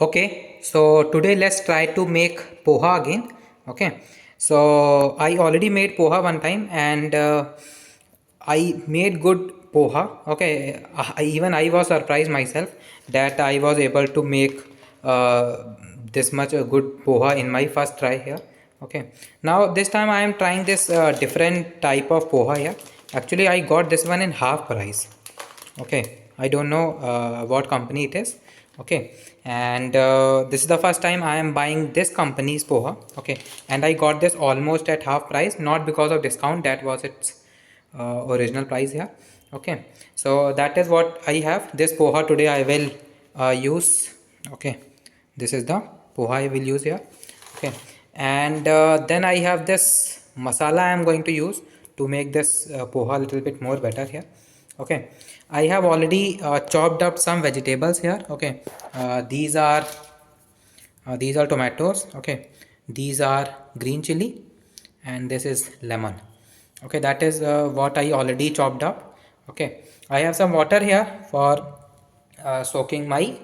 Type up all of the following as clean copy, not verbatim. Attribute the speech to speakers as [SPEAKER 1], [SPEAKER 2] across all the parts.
[SPEAKER 1] Okay, so today let's try to make poha again. Okay, so I already made poha one time and I made good poha. Okay, even I was surprised myself that I was able to make this much a good poha in my first try here. Okay, now this time I am trying this different type of poha here. Actually, I got this one in half price. Okay, I don't know what company it is. Okay, and this is the first time I am buying this company's poha. Okay, and I got this almost at half price, not because of discount, that was its original price here. Okay, so that is what I have. This poha today I will use. Okay, this is the poha I will use here. Okay, and then I have this masala I am going to use to make this poha a little bit more better here. Okay, I have already chopped up some vegetables here. Okay, these are tomatoes. Okay, these are green chili, and this is lemon. Okay, that is what I already chopped up. Okay, I have some water here for soaking my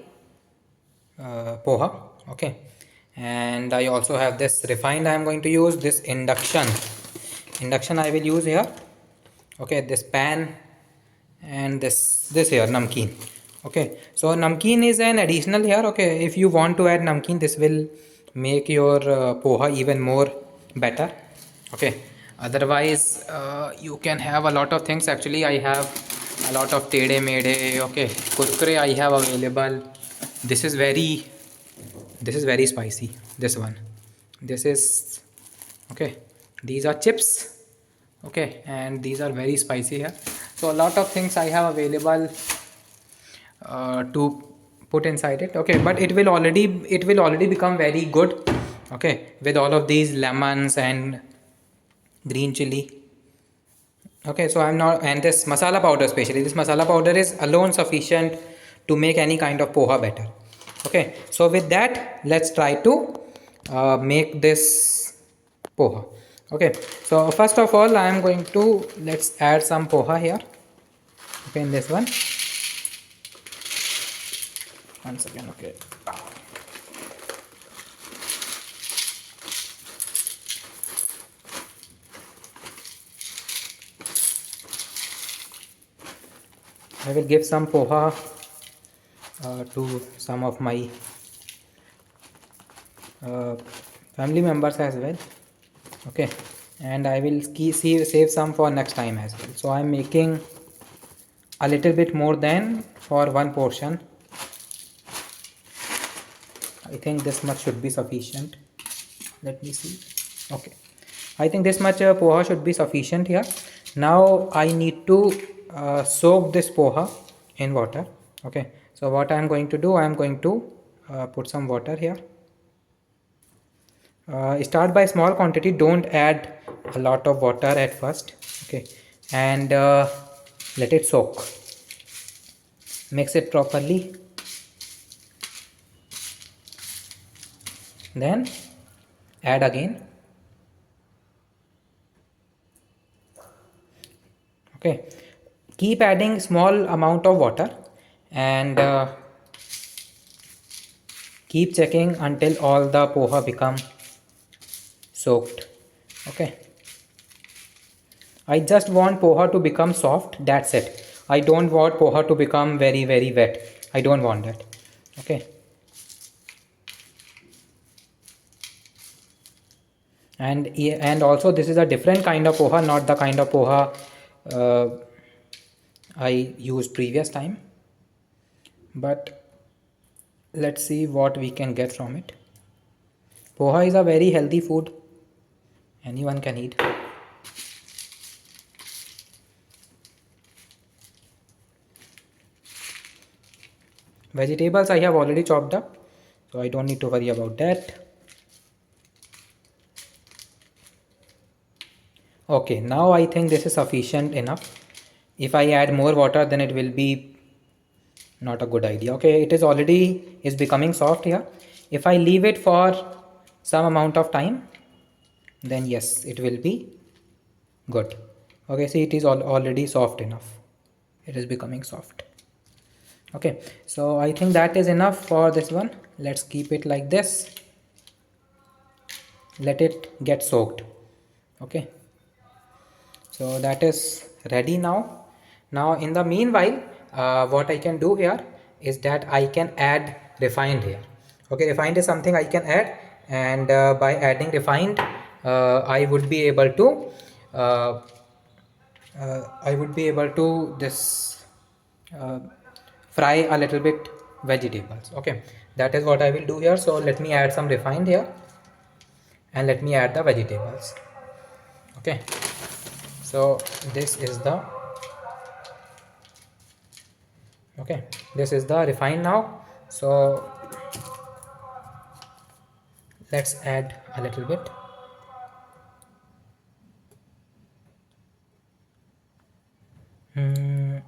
[SPEAKER 1] poha. Okay, and I also have this refined. I am going to use this induction I will use here. Okay, this pan, and this here namkeen. Okay, so namkeen is an additional here. Okay, if you want to add namkeen, this will make your poha even more better. Okay, otherwise you can have a lot of things. Actually, I have a lot of tede mede. Okay, kurkure I have available. this is very this is very spicy, this one. This is okay, these are chips. Okay, and these are very spicy here. So a lot of things I have available to put inside it. Okay, but it will already become very good. Okay, with all of these lemons and green chili. Okay, so I'm not, and this masala powder, especially this masala powder is alone sufficient to make any kind of poha better. Okay, so with that, let's try to make this poha. Okay, so first of all I am going to, let's add some poha here. Okay, in this one, once again. Okay, I will give some poha to some of my uh, family members as well. Okay, and I will save some for next time as well. So I'm making a little bit more than for one portion. I think this much should be sufficient. Let me see. Okay, I think this much poha should be sufficient here. Now I need to soak this poha in water. Okay, so what I am going to do, I am going to put some water here. Start by small quantity, don't add a lot of water at first. Okay, and let it soak. Mix it properly, then add again. Okay, keep adding small amount of water, and keep checking until all the poha become soaked. Okay, I just want poha to become soft, that's it. I don't want poha to become very wet. I don't want that. Okay, and also this is a different kind of poha, not the kind of poha uh, I used previous time, but let's see what we can get from it. Poha is a very healthy food, anyone can eat. Vegetables I have already chopped up, so I don't need to worry about that. Okay, now I think this is sufficient enough. If I add more water, then it will be not a good idea. Okay, it is already is becoming soft here. If I leave it for some amount of time, then yes, it will be good. Okay, see, it is already soft enough. It is becoming soft. Okay, so I think that is enough for this one. let's keep it like this, let it get soaked. Okay, so that is ready now. Now in the meanwhile, what I can do here is that I can add refined here. Okay, refined is something I can add, and by adding refined, I would be able to uh, this uh, fry a little bit vegetables. Okay, that is what I will do here. So let me add some refined here, and let me add the vegetables. Okay, so this is the okay, this is the refined now. So let's add a little bit.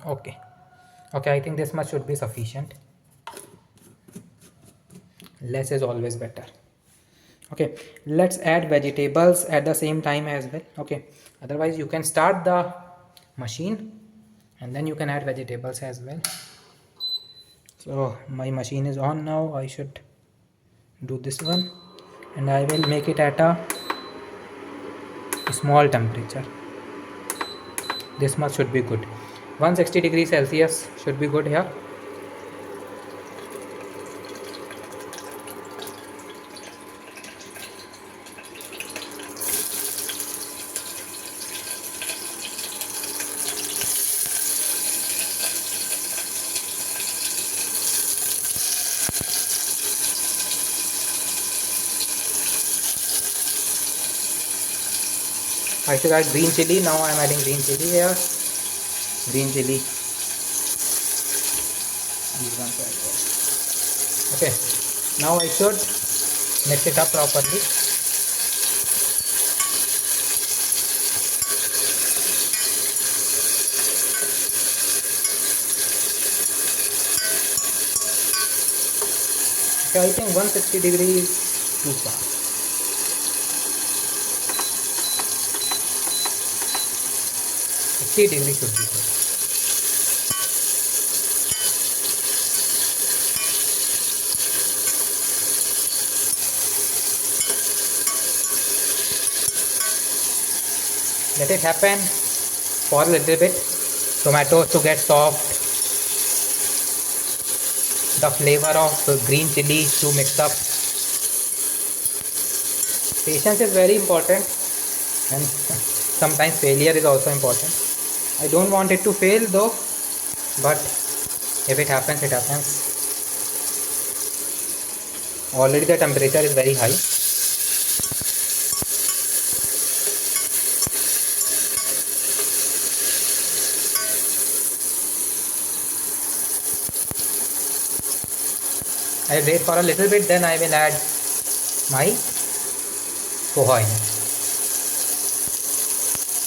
[SPEAKER 1] Okay, okay, I think this much should be sufficient. Less is always better. Okay, let's add vegetables at the same time as well. Okay, otherwise you can start the machine and then you can add vegetables as well. So my machine is on now. I should do this one, and I will make it at a small temperature. This much should be good. 160 degrees Celsius should be good here. I should add green chili. Now I am adding green chili here. Green chili. These ones right there. Okay. Now I should mix it up properly. Okay, I think 160 degrees too far. 50 degrees should be good. Let it happen for a little bit. Tomatoes to get soft. The flavor of green chili to mix up. Patience is very important, and sometimes failure is also important. I don't want it to fail though, but if it happens, it happens. Already the temperature is very high. I will wait for a little bit, then I will add my poha in it.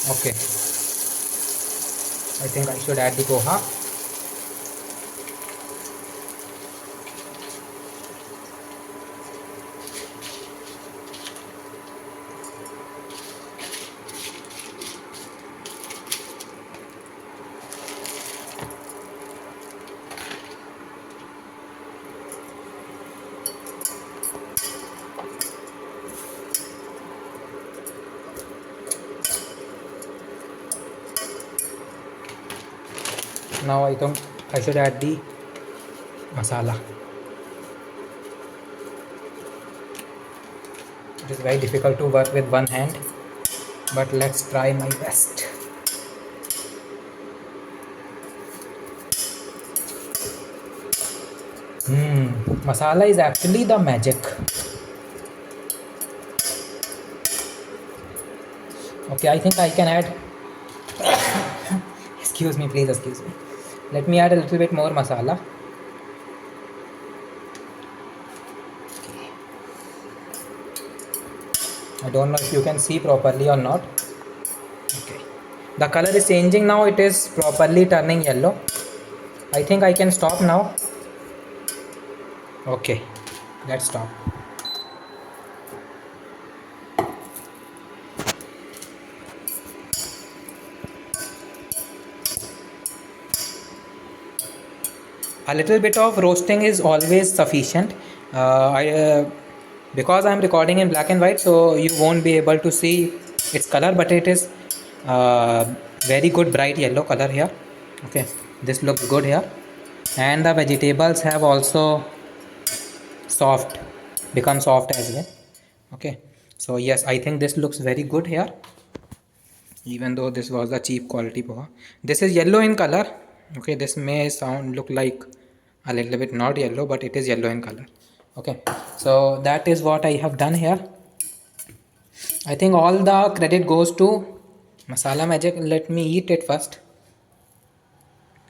[SPEAKER 1] Okay, I think I should add the poha. Now I think I should add the masala. It is very difficult to work with one hand, but let's try my best. Masala is actually the magic. Okay, I think I can add excuse me, please excuse me. Let me add a little bit more masala. I don't know if you can see properly or not. Okay, the color is changing now. It is properly turning yellow. I think I can stop now. Okay, let's stop. A little bit of roasting is always sufficient, I because I'm recording in black and white, so you won't be able to see its color, but it is very good bright yellow color here. Okay, this looks good here, and the vegetables have also soft become soft as well. Okay, so yes, I think this looks very good here, even though this was a cheap quality poha. This is yellow in color. Okay, this may sound look like a little bit not yellow, but it is yellow in color. Okay, so that is what I have done here. I think all the credit goes to Masala Magic. Let me eat it first.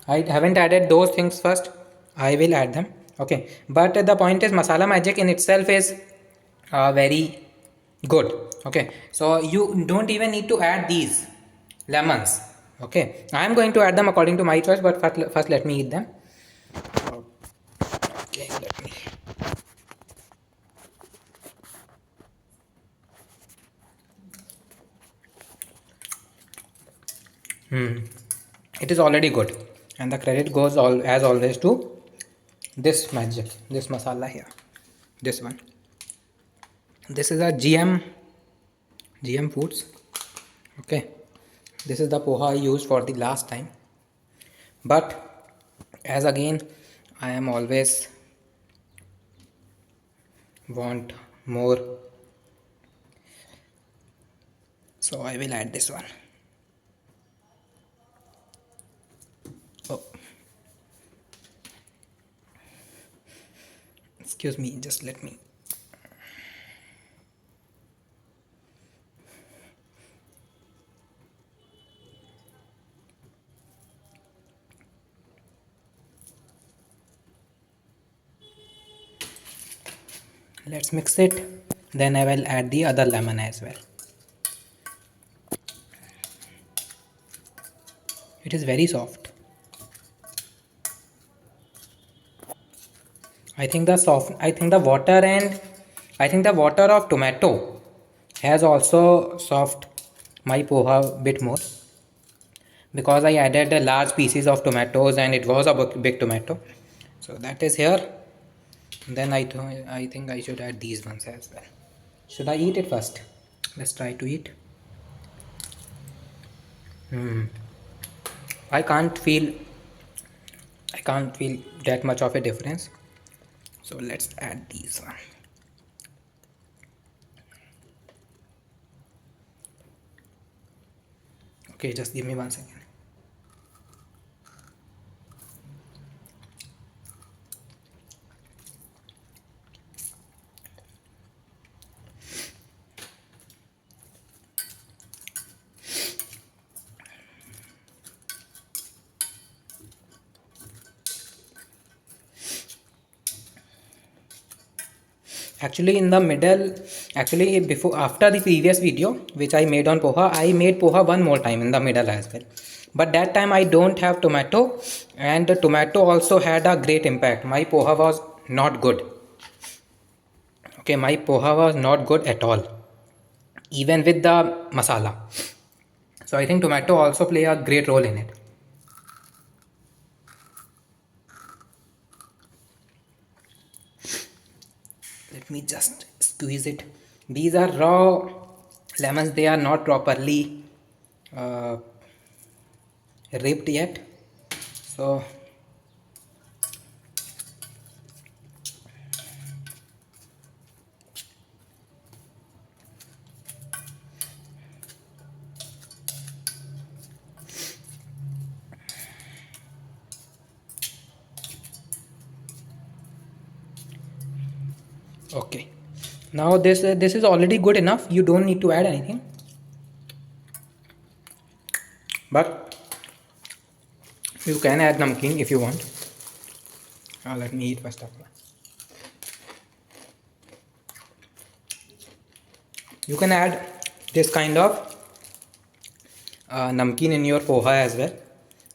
[SPEAKER 1] I haven't added those things first. I will add them. Okay, but the point is Masala Magic in itself is very good. Okay, so you don't even need to add these lemons. Okay, I am going to add them according to my choice, but first let me eat them. Okay, let me. It is already good, and the credit goes all as always to this magic, this masala here, this one. This is a GM Foods. Okay, this is the poha I used for the last time, but as again I am always want more, so I will add this one. Oh, excuse me, just let me. Let's mix it, then I will add the other lemon as well. It is very soft. I think the water and I think the water of tomato has also soft my poha bit more, because I added large pieces of tomatoes and it was a big tomato. So that is here. Then I think I should add these ones as well. Should I eat it first? Let's try to eat. I can't feel that much of a difference. So let's add these one. Okay, just give me 1 second. Actually in the middle, actually before after the previous video which I made on poha, I made poha one more time in the middle as well, but that time I don't have tomato, and the tomato also had a great impact. My poha was not good. Okay, my poha was not good at all, even with the masala. So I think tomato also play a great role in it. Let me just squeeze it. These are raw lemons, they are not properly uh, ripped yet, so okay. Now this is already good enough. You don't need to add anything. But you can add namkeen if you want. Let me eat first of all. You can add this kind of namkeen in your poha as well.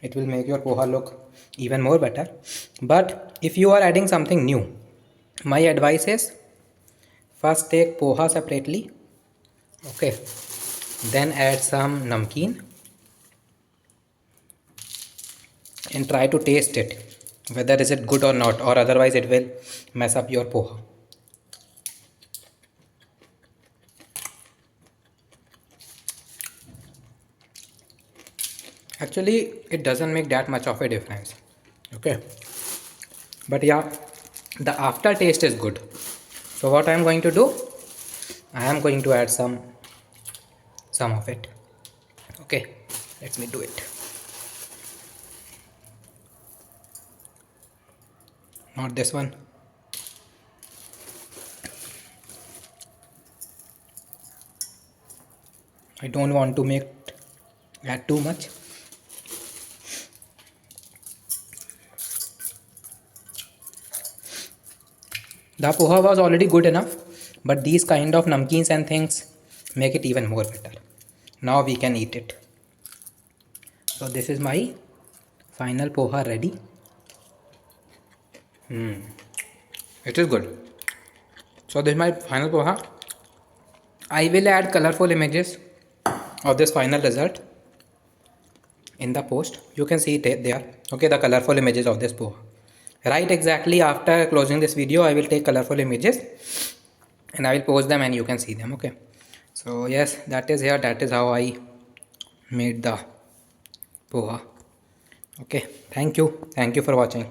[SPEAKER 1] It will make your poha look even more better. But if you are adding something new, my advice is first take poha separately. Okay, then add some namkeen and try to taste it whether is it good or not, or otherwise it will mess up your poha. Actually it doesn't make that much of a difference. Okay, but yeah, the aftertaste is good. So what I am going to do, I am going to add some of it. Okay, let me do it. Not this one. I don't want to make add too much. The poha was already good enough, but these kind of namkeens and things make it even more better. Now we can eat it. So this is my final poha ready. It is good. So this is my final poha. I will add colorful images of this final result in the post. You can see it there. Okay, the colorful images of this poha. Right exactly after closing this video, I will take colorful images and I will post them and you can see them. Okay, so yes, that is here. That is how I made the poha. Okay, thank you for watching.